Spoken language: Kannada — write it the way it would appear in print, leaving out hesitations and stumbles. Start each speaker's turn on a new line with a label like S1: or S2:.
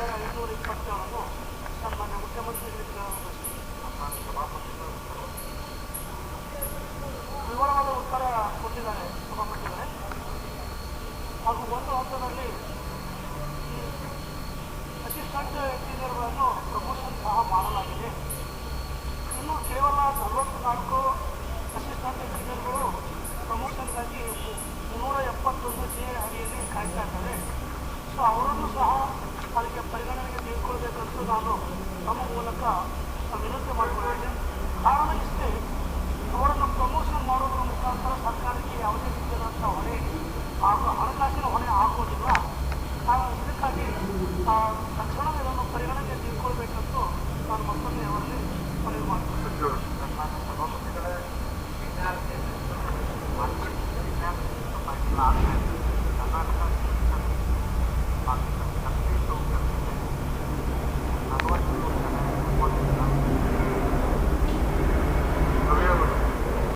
S1: 1520 ಸನ್ಮಾನ್ಯ ಮುಖ್ಯಮಂತ್ರಿಗಳಿಗೆ ವಿವರವಾದ ಉತ್ತರ ಕೊಟ್ಟಿದ್ದಾರೆ ಸಭಾಪತಿಗಳೇ. ಹಾಗೂ ಒಂದು ಹಂತದಲ್ಲಿ ಈ ಅಸಿಸ್ಟೆಂಟ್ ಇಂಜಿನಿಯರ್ಗಳನ್ನು ಪ್ರಮೋಷನ್ ಸಹ ಮಾಡಲಾಗಿದೆ. ಇನ್ನು ಕೇವಲ 44 ಅಸಿಸ್ಟೆಂಟ್ ಇಂಜಿನಿಯರ್ಗಳು ಪ್ರಮೋಷನ್ಗಾಗಿ 371 ಜೆ ಅಡಿಯಲ್ಲಿ ಕಾಯ್ತಾ ಇದ್ದಾರೆ. ಸೊ ಅವರನ್ನು ಸಹ ಅದಕ್ಕೆ ಪರಿಗಣನೆಗೆ ತೆಗೆದುಕೊಳ್ಬೇಕಂತ ನಾನು ನಮ್ಮ ಮೂಲಕ ವಿನಂತಿ ಮಾಡಿಕೊಂಡಿದ್ದೇನೆ. ಕಾರಣ ಇಷ್ಟೇ, ಅವರನ್ನು ಪ್ರಮೋಷನ್ ಮಾಡೋದ್ರ ಮುಖಾಂತರ ಸರ್ಕಾರಕ್ಕೆ ಯಾವುದೇ ರೀತಿಯಾದಂಥ ಹೊರೆ ಹಾಗೂ ಹಣಕಾಸಿನ